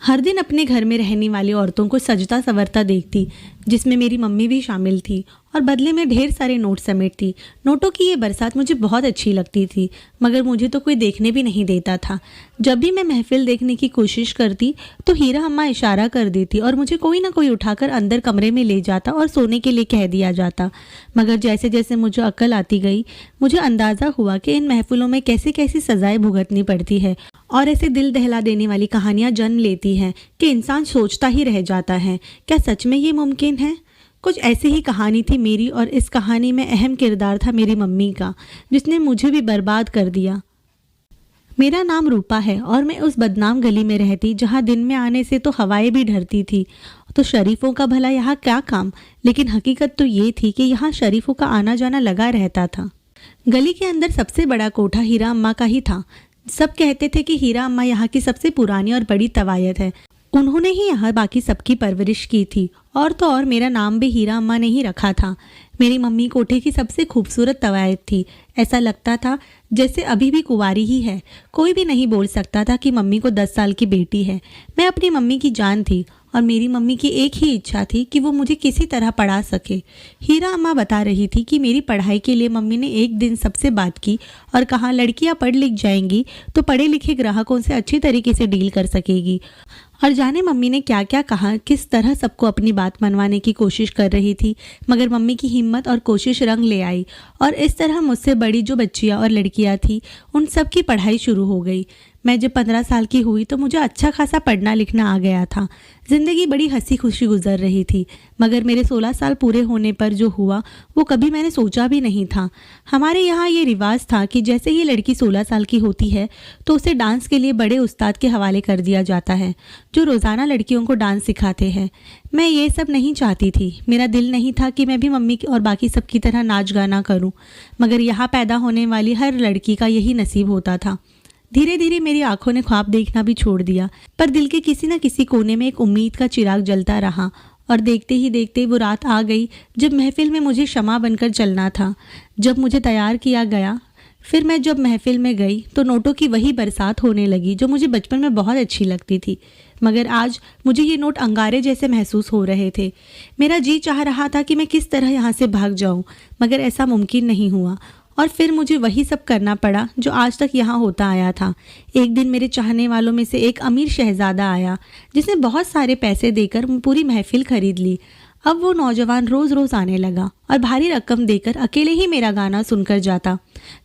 हर दिन अपने घर में रहने वाली औरतों को सजता संवरता देखती, जिसमें मेरी मम्मी भी शामिल थी, और बदले में ढेर सारे नोट समेटती। नोटों की ये बरसात मुझे बहुत अच्छी लगती थी, मगर मुझे तो कोई देखने भी नहीं देता था। जब भी मैं महफिल देखने की कोशिश करती तो हीरा अम्मा इशारा कर देती और मुझे कोई ना कोई उठाकर अंदर कमरे में ले जाता और सोने के लिए कह दिया जाता। मगर जैसे जैसे मुझे अक्ल आती गई, मुझे अंदाज़ा हुआ कि इन महफिलों में कैसी कैसी सजाएं भुगतनी पड़ती है और ऐसे दिल दहला देने वाली कहानियां जन्म लेती हैं कि इंसान सोचता ही रह जाता है, क्या सच में ये मुमकिन है। कुछ ऐसी ही कहानी थी मेरी, और इस कहानी में अहम किरदार था मेरी मम्मी का, जिसने मुझे भी बर्बाद कर दिया। मेरा नाम रूपा है और मैं उस बदनाम गली में रहती जहाँ दिन में आने से तो हवाएं भी डरती थी। तो शरीफों का भला यहाँ क्या काम, लेकिन हकीकत तो ये थी कि यहाँ शरीफों का आना जाना लगा रहता था। गली के अंदर सबसे बड़ा कोठा हीरा अम्मा का ही था। सब कहते थे कि हीरा अम्मा यहाँ की सबसे पुरानी और बड़ी तवायत है। उन्होंने ही यहाँ बाकी सबकी परवरिश की थी, और तो और मेरा नाम भी हीरा अम्मा ने ही रखा था। मेरी मम्मी कोठे की सबसे खूबसूरत तवायत थी। ऐसा लगता था जैसे अभी भी कुंवारी ही है। कोई भी नहीं बोल सकता था कि मम्मी को 10 साल की बेटी है। मैं अपनी मम्मी की जान थी, और मेरी मम्मी की एक ही इच्छा थी कि वो मुझे किसी तरह पढ़ा सके। हीरा अम्मा बता रही थी कि मेरी पढ़ाई के लिए मम्मी ने एक दिन सबसे बात की और कहा, लड़कियां पढ़ लिख जाएंगी तो पढ़े लिखे ग्राहकों से अच्छी तरीके से डील कर सकेगी। और जाने मम्मी ने क्या क्या कहा, किस तरह सबको अपनी बात मनवाने की कोशिश कर रही थी, मगर मम्मी की हिम्मत और कोशिश रंग ले आई, और इस तरह मुझसे बड़ी जो बच्चियां और लड़कियां थी उन सब की पढ़ाई शुरू हो गई। मैं जब 15 साल की हुई तो मुझे अच्छा खासा पढ़ना लिखना आ गया था। ज़िंदगी बड़ी हंसी खुशी गुजर रही थी, मगर मेरे 16 साल पूरे होने पर जो हुआ वो कभी मैंने सोचा भी नहीं था। हमारे यहाँ ये रिवाज था कि जैसे ही लड़की 16 साल की होती है तो उसे डांस के लिए बड़े उस्ताद के हवाले कर दिया जाता है, जो रोज़ाना लड़कियों को डांस सिखाते हैं। मैं ये सब नहीं चाहती थी। मेरा दिल नहीं था कि मैं भी मम्मी और बाकी सब की तरह नाच गाना करूं, मगर यहाँ पैदा होने वाली हर लड़की का यही नसीब होता था। धीरे धीरे मेरी आंखों ने ख्वाब देखना भी छोड़ दिया, पर दिल के किसी न किसी कोने में एक उम्मीद का चिराग जलता रहा, और देखते ही देखते वो रात आ गई जब महफिल में मुझे शमा बनकर चलना था। जब मुझे तैयार किया गया, फिर मैं जब महफिल में गई तो नोटों की वही बरसात होने लगी जो मुझे बचपन में बहुत अच्छी लगती थी। मगर आज मुझे ये नोट अंगारे जैसे महसूस हो रहे थे। मेरा जी चाह रहा था कि मैं किस तरह यहाँ से भाग जाऊँ, मगर ऐसा मुमकिन नहीं हुआ, और फिर मुझे वही सब करना पड़ा जो आज तक यहाँ होता आया था। एक दिन मेरे चाहने वालों में से एक अमीर शहजादा आया, जिसने बहुत सारे पैसे देकर पूरी महफिल खरीद ली। अब वो नौजवान रोज़ रोज़ आने लगा और भारी रकम देकर अकेले ही मेरा गाना सुनकर जाता।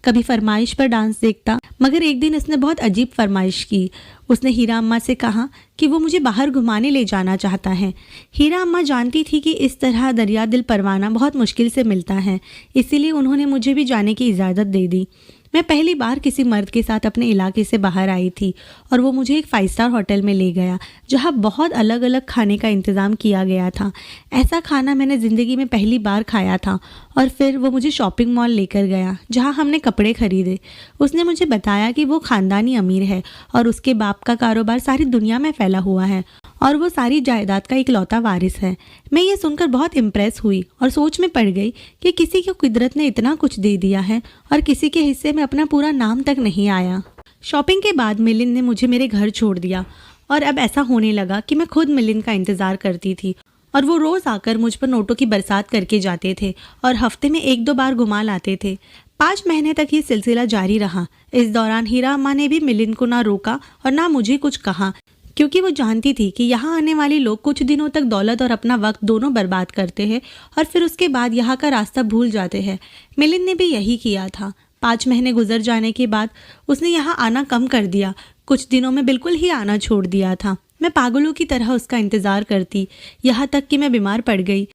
कभी फरमाइश पर डांस देखता, मगर एक दिन उसने बहुत अजीब फरमाइश की। उसने हीरा अम्मा से कहा कि वो मुझे बाहर घुमाने ले जाना चाहता है। हीरा अम्मा जानती थी कि इस तरह दरिया दिल परवाना बहुत मुश्किल से मिलता है, इसीलिए उन्होंने मुझे भी जाने की इजाज़त दे दी। मैं पहली बार किसी मर्द के साथ अपने इलाके से बाहर आई थी, और वो मुझे एक 5 स्टार होटल में ले गया जहाँ बहुत अलग अलग खाने का इंतज़ाम किया गया था। ऐसा खाना मैंने ज़िंदगी में पहली बार खाया था। और फिर वो मुझे शॉपिंग मॉल लेकर गया जहाँ हमने कपड़े खरीदे। उसने मुझे बताया कि वो ख़ानदानी अमीर है और उसके बाप का कारोबार सारी दुनिया में फैला हुआ है, और वो सारी जायदाद का इकलौता वारिस है। मैं ये सुनकर बहुत इम्प्रेस हुई और सोच में पड़ गई कि किसी को कुदरत ने इतना कुछ दे दिया है और किसी के हिस्से में अपना पूरा नाम तक नहीं आया। शॉपिंग के बाद मिलिंद ने मुझे मेरे घर छोड़ दिया, और अब ऐसा होने लगा कि मैं खुद मिलिंद का इंतज़ार करती थी, और वो रोज़ आकर मुझ पर नोटों की बरसात करके जाते थे और हफ्ते में 1-2 बार घुमा लाते थे। 5 महीने तक ये सिलसिला जारी रहा। इस दौरान हीरा अम्मा ने भी मिलिंद को ना रोका और ना मुझे कुछ कहा, क्योंकि वो जानती थी कि यहाँ आने वाले लोग कुछ दिनों तक दौलत और अपना वक्त दोनों बर्बाद करते हैं और फिर उसके बाद यहाँ का रास्ता भूल जाते हैं। मिलिंद ने भी यही किया था। 5 महीने गुजर जाने के बाद उसने यहाँ आना कम कर दिया। कुछ दिनों में बिल्कुल ही आना छोड़ दिया था। मैं पागलों की तरह उसका इंतज़ार करती, यहाँ तक कि मैं बीमार पड़ गई।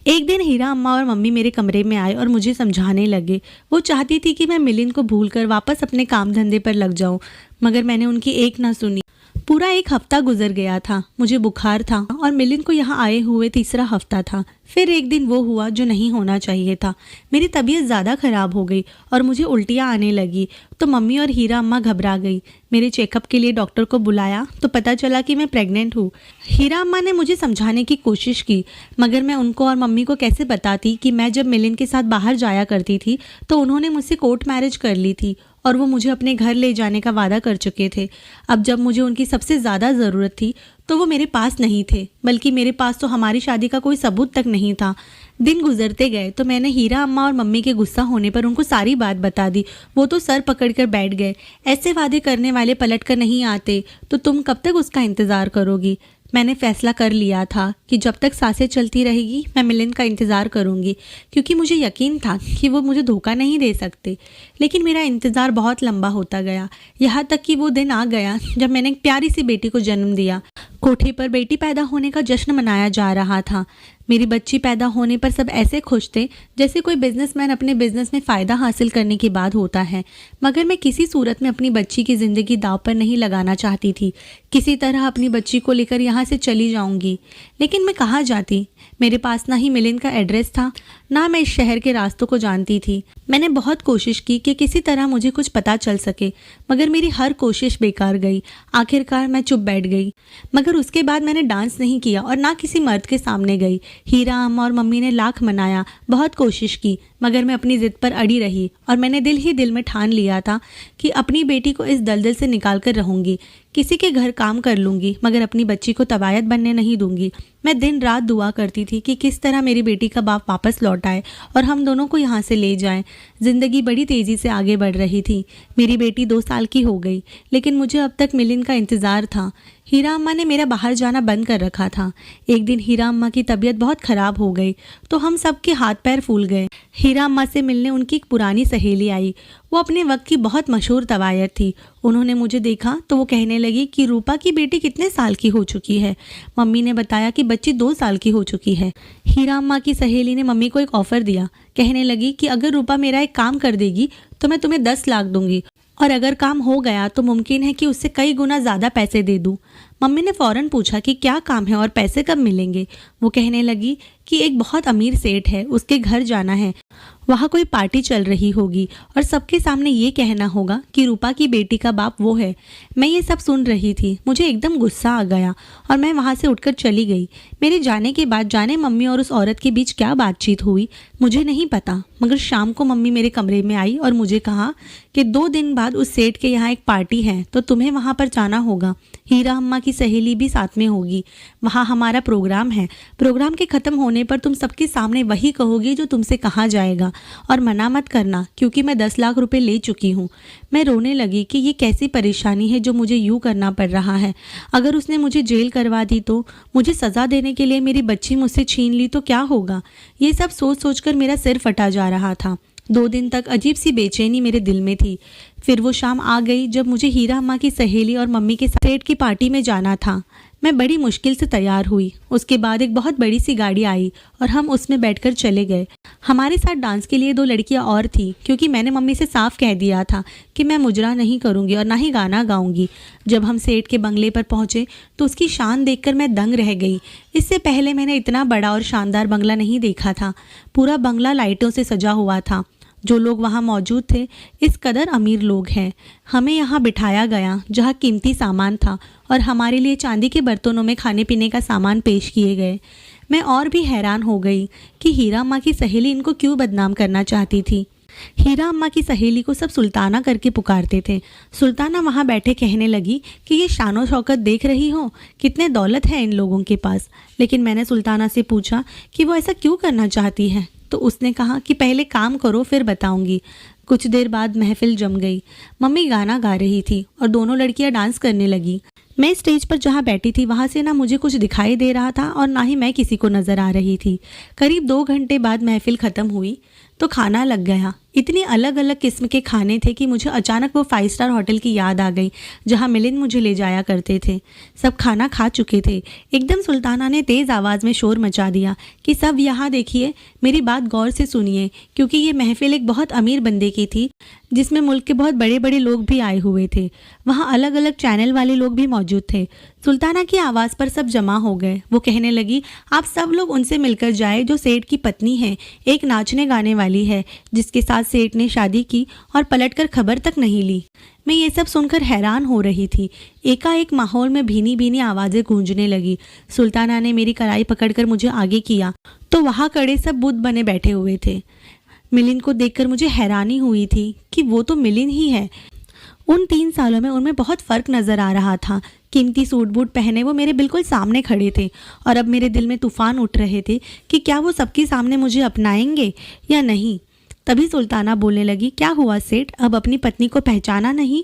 एक दिन हीरा अम्मा और मम्मी मेरे कमरे में आए और मुझे समझाने लगे। वो चाहती थी कि मैं मिलिंद को भूलकर वापस अपने काम धंधे पर लग जाऊं, मगर मैंने उनकी एक ना सुनी। पूरा 1 हफ्ता गुजर गया था। मुझे बुखार था और मिलिंद को यहाँ आए हुए 3रा हफ्ता था। फिर एक दिन वो हुआ जो नहीं होना चाहिए था। मेरी तबीयत ज़्यादा ख़राब हो गई और मुझे उल्टियाँ आने लगी, तो मम्मी और हीरा अम्मा घबरा गई। मेरे चेकअप के लिए डॉक्टर को बुलाया तो पता चला कि मैं प्रेग्नेंट हूँ। हीरा अम्मा ने मुझे समझाने की कोशिश की, मगर मैं उनको और मम्मी को कैसे बताती कि मैं जब मिलिंद के साथ बाहर जाया करती थी तो उन्होंने मुझसे कोर्ट मैरिज कर ली थी और वो मुझे अपने घर ले जाने का वादा कर चुके थे। अब जब मुझे उनकी सबसे ज़्यादा ज़रूरत थी तो वो मेरे पास नहीं थे, बल्कि मेरे पास तो हमारी शादी का कोई सबूत तक नहीं था। दिन गुजरते गए तो मैंने हीरा अम्मा और मम्मी के गुस्सा होने पर उनको सारी बात बता दी। वो तो सर पकड़कर बैठ गए। ऐसे वादे करने वाले पलट कर नहीं आते, तो तुम कब तक उसका इंतज़ार करोगी? मैंने फैसला कर लिया था कि जब तक सांसें चलती रहेगी मैं मिलिंद का इंतज़ार करूंगी, क्योंकि मुझे यकीन था कि वो मुझे धोखा नहीं दे सकते। लेकिन मेरा इंतज़ार बहुत लंबा होता गया, यहाँ तक कि वो दिन आ गया जब मैंने एक प्यारी सी बेटी को जन्म दिया। कोठे पर बेटी पैदा होने का जश्न मनाया जा रहा था। मेरी बच्ची पैदा होने पर सब ऐसे खुश थे जैसे कोई बिजनेसमैन अपने बिजनेस में फ़ायदा हासिल करने के बाद होता है। मगर मैं किसी सूरत में अपनी बच्ची की ज़िंदगी दांव पर नहीं लगाना चाहती थी। किसी तरह अपनी बच्ची को लेकर यहाँ से चली जाऊंगी। लेकिन मैं कहाँ जाती? मेरे पास ना ही मिलिंद का एड्रेस था, ना मैं इस शहर के रास्तों को जानती थी। मैंने बहुत कोशिश की कि किसी तरह मुझे कुछ पता चल सके, मगर मेरी हर कोशिश बेकार गई। आखिरकार मैं चुप बैठ गई। मगर उसके बाद मैंने डांस नहीं किया और ना किसी मर्द के सामने गई। हीरा अम्मा और मम्मी ने लाख मनाया, बहुत कोशिश की, मगर मैं अपनी ज़िद पर अड़ी रही और मैंने दिल ही दिल में ठान लिया था कि अपनी बेटी को इस दलदल से निकाल कर रहूँगी। किसी के घर काम कर लूँगी, मगर अपनी बच्ची को तबायत बनने नहीं दूंगी। मैं दिन रात दुआ करती थी कि किस तरह मेरी बेटी का बाप वापस लौट आए और हम दोनों को यहाँ से ले जाएं। ज़िंदगी बड़ी तेज़ी से आगे बढ़ रही थी। मेरी बेटी 2 साल की हो गई, लेकिन मुझे अब तक मिलिंद का इंतज़ार था। हीरा अम्मा ने मेरा बाहर जाना बंद कर रखा था। एक दिन हीरा अम्मा की तबीयत बहुत ख़राब हो गई तो हम सबके हाथ पैर फूल गए। हीरा अम्मा से मिलने उनकी एक पुरानी सहेली आई। वो अपने वक्त की बहुत मशहूर तवायत थी। उन्होंने मुझे देखा तो वो कहने लगी कि रूपा की बेटी कितने साल की हो चुकी है। मम्मी ने बताया कि बच्ची 2 साल की हो चुकी है। हीरा अम्मा की सहेली ने मम्मी को एक ऑफ़र दिया। कहने लगी कि अगर रूपा मेरा एक काम कर देगी तो मैं तुम्हें 10 लाख दूंगी, और अगर काम हो गया तो मुमकिन है कि उससे कई गुना ज़्यादा पैसे दे दूँ। मम्मी ने फ़ौरन पूछा कि क्या काम है और पैसे कब मिलेंगे। वो कहने लगी कि एक बहुत अमीर सेठ है, उसके घर जाना है, वहाँ कोई पार्टी चल रही होगी और सबके सामने ये कहना होगा कि रूपा की बेटी का बाप वो है। मैं ये सब सुन रही थी। मुझे एकदम गुस्सा आ गया और मैं वहाँ से उठकर चली गई। मेरे जाने के बाद जाने मम्मी और उस औरत के बीच क्या बातचीत हुई मुझे नहीं पता, मगर शाम को मम्मी मेरे कमरे में आई और मुझे कहा कि 2 दिन बाद उस सेठ के यहाँ एक पार्टी है तो तुम्हें वहाँ पर जाना होगा। हीरा अम्मा की सहेली भी साथ में होगी। वहाँ हमारा प्रोग्राम है। प्रोग्राम के ख़त्म होने पर तुम सबके सामने वही कहोगी जो तुमसे कहा जाएगा, और मना मत करना क्योंकि मैं 10 लाख रुपए ले चुकी हूँ। मैं रोने लगी कि ये कैसी परेशानी है जो मुझे यूँ करना पड़ रहा है। अगर उसने मुझे जेल करवा दी तो, मुझे सज़ा देने के लिए मेरी बच्ची मुझसे छीन ली तो क्या होगा। ये सब सोच सोच कर मेरा सिर फटा जा रहा था। 2 दिन तक अजीब सी बेचैनी मेरे दिल में थी। फिर वो शाम आ गई जब मुझे हीरा अम्मा की सहेली और मम्मी के साथ सेठ की पार्टी में जाना था। मैं बड़ी मुश्किल से तैयार हुई। उसके बाद एक बहुत बड़ी सी गाड़ी आई और हम उसमें बैठकर चले गए। हमारे साथ डांस के लिए 2 लड़कियां और थी, क्योंकि मैंने मम्मी से साफ कह दिया था कि मैं मुजरा नहीं करूंगी और ना ही गाना गाऊंगी। जब हम सेठ के बंगले पर पहुंचे तो उसकी शान देखकर मैं दंग रह गई। इससे पहले मैंने इतना बड़ा और शानदार बंगला नहीं देखा था। पूरा बंगला लाइटों से सजा हुआ था। जो लोग वहाँ मौजूद थे इस कदर अमीर लोग हैं। हमें यहाँ बिठाया गया जहाँ कीमती सामान था और हमारे लिए चांदी के बर्तनों में खाने पीने का सामान पेश किए गए। मैं और भी हैरान हो गई कि हीरा अम्मा की सहेली इनको क्यों बदनाम करना चाहती थी। हीरा अम्मा की सहेली को सब सुल्ताना करके पुकारते थे। सुल्ताना वहाँ बैठे कहने लगी कि ये शानो शौकत देख रही हो, कितने दौलत है इन लोगों के पास। लेकिन मैंने सुल्ताना से पूछा कि वो ऐसा क्यों करना चाहती है, तो उसने कहा कि पहले काम करो फिर बताऊंगी। कुछ देर बाद महफिल जम गई। मम्मी गाना गा रही थी और दोनों लड़कियां डांस करने लगी। मैं स्टेज पर जहाँ बैठी थी वहाँ से ना मुझे कुछ दिखाई दे रहा था और ना ही मैं किसी को नज़र आ रही थी। करीब 2 घंटे बाद महफिल ख़त्म हुई तो खाना लग गया। इतनी अलग अलग किस्म के खाने थे कि मुझे अचानक वो 5 स्टार होटल की याद आ गई जहाँ मिलिंद मुझे ले जाया करते थे। सब खाना खा चुके थे। एकदम सुल्ताना ने तेज़ आवाज़ में शोर मचा दिया कि सब यहाँ देखिए, मेरी बात गौर से सुनिए, क्योंकि ये महफिल एक बहुत अमीर बंदे की थी जिसमें मुल्क के बहुत बड़े बड़े लोग भी आए हुए थे। वहाँ अलग अलग चैनल वाले लोग भी मौजूद थे। सुल्ताना की आवाज़ पर सब जमा हो गए। वो कहने लगी, आप सब लोग उनसे मिलकर जाए जो सेठ की पत्नी है, एक नाचने गाने वाली है जिसके साथ सेठ ने शादी की और पलटकर खबर तक नहीं ली। मैं ये सब सुनकर हैरान हो रही थी। एकाएक माहौल में भीनी भीनी आवाज़ें गूंजने लगी। सुल्ताना ने मेरी कलाई पकड़कर मुझे आगे किया तो वहाँ खड़े सब बुद्ध बने बैठे हुए थे। मिलिंद को देखकर मुझे हैरानी हुई थी कि वो तो मिलिंद ही है। उन 3 सालों में उनमें बहुत फ़र्क नज़र आ रहा था। कीमती सूट बूट पहने वो मेरे बिल्कुल सामने खड़े थे और अब मेरे दिल में तूफान उठ रहे थे कि क्या वो सबके सामने मुझे अपनाएंगे या नहीं। तभी सुल्ताना बोलने लगी, क्या हुआ सेठ, अब अपनी पत्नी को पहचाना नहीं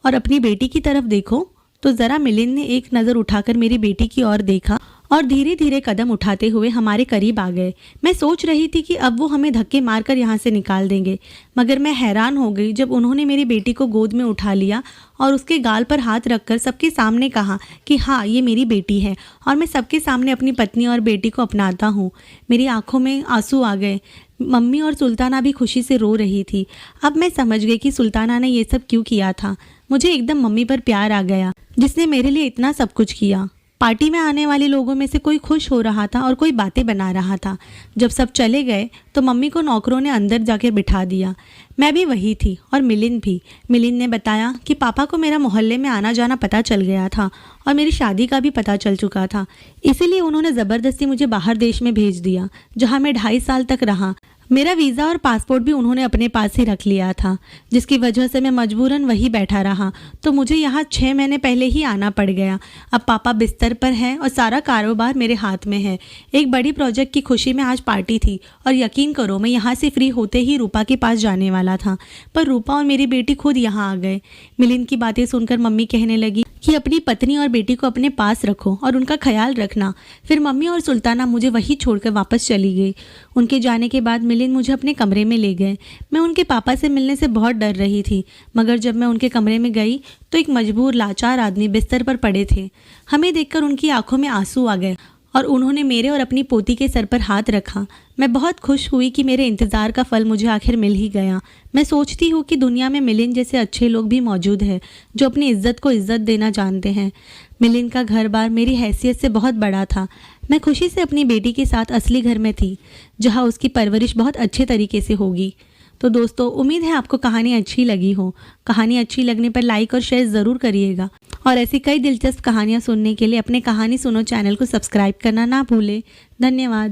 और अपनी बेटी की तरफ देखो। तो ज़रा मिलिंद ने एक नज़र उठाकर मेरी बेटी की ओर देखा और धीरे धीरे कदम उठाते हुए हमारे करीब आ गए। मैं सोच रही थी कि अब वो हमें धक्के मारकर यहाँ से निकाल देंगे, मगर मैं हैरान हो गई जब उन्होंने मेरी बेटी को गोद में उठा लिया और उसके गाल पर हाथ रखकर सबके सामने कहा कि हाँ, ये मेरी बेटी है और मैं सबके सामने अपनी पत्नी और बेटी को अपनाता हूँ। मेरी आंखों में आंसू आ गए। मम्मी और सुल्ताना भी खुशी से रो रही थी। अब मैं समझ गई कि सुल्ताना ने ये सब क्यों किया था। मुझे एकदम मम्मी पर प्यार आ गया, जिसने मेरे लिए इतना सब कुछ किया। पार्टी में आने वाले लोगों में से कोई खुश हो रहा था और कोई बातें बना रहा था। जब सब चले गए तो मम्मी को नौकरों ने अंदर जाकर बिठा दिया। मैं भी वही थी और मिलिंद भी। मिलिंद ने बताया कि पापा को मेरा मोहल्ले में आना जाना पता चल गया था और मेरी शादी का भी पता चल चुका था, इसीलिए उन्होंने ज़बरदस्ती मुझे बाहर देश में भेज दिया, जहाँ मैं 2.5 साल तक रहा। मेरा वीज़ा और पासपोर्ट भी उन्होंने अपने पास ही रख लिया था, जिसकी वजह से मैं मजबूरन वहीं बैठा रहा। तो मुझे यहाँ 6 महीने पहले ही आना पड़ गया। अब पापा बिस्तर पर हैं और सारा कारोबार मेरे हाथ में है। एक बड़ी प्रोजेक्ट की खुशी में आज पार्टी थी और यकीन करो मैं यहाँ से फ्री होते ही रूपा के पास जाने वाला था, पर रूपा और मेरी बेटी खुद यहाँ आ गए। मिलिंद की बातें सुनकर मम्मी कहने लगी कि अपनी पत्नी और बेटी को अपने पास रखो और उनका ख्याल रखना। फिर मम्मी और सुल्ताना मुझे वहीं छोड़कर वापस चली गई। उनके जाने के बाद मिलिंद मुझे अपने कमरे में ले गए। मैं उनके पापा से मिलने से बहुत डर रही थी, मगर जब मैं उनके कमरे में गई तो एक मजबूर लाचार आदमी बिस्तर पर पड़े थे। हमें देखकर उनकी आंखों में आंसू आ गए और उन्होंने मेरे और अपनी पोती के सर पर हाथ रखा। मैं बहुत खुश हुई कि मेरे इंतज़ार का फल मुझे आखिर मिल ही गया। मैं सोचती हूँ कि दुनिया में मिलिंद जैसे अच्छे लोग भी मौजूद हैं, जो अपनी इज्जत को इज्जत देना जानते हैं। मिलिंद का घर बार मेरी हैसियत से बहुत बड़ा था। मैं खुशी से अपनी बेटी के साथ असली घर में थी, जहाँ उसकी परवरिश बहुत अच्छे तरीके से होगी। तो दोस्तों, उम्मीद है आपको कहानी अच्छी लगी हो। कहानी अच्छी लगने पर लाइक और शेयर ज़रूर करिएगा और ऐसी कई दिलचस्प कहानियाँ सुनने के लिए अपने कहानी सुनो चैनल को सब्सक्राइब करना ना भूलें। धन्यवाद।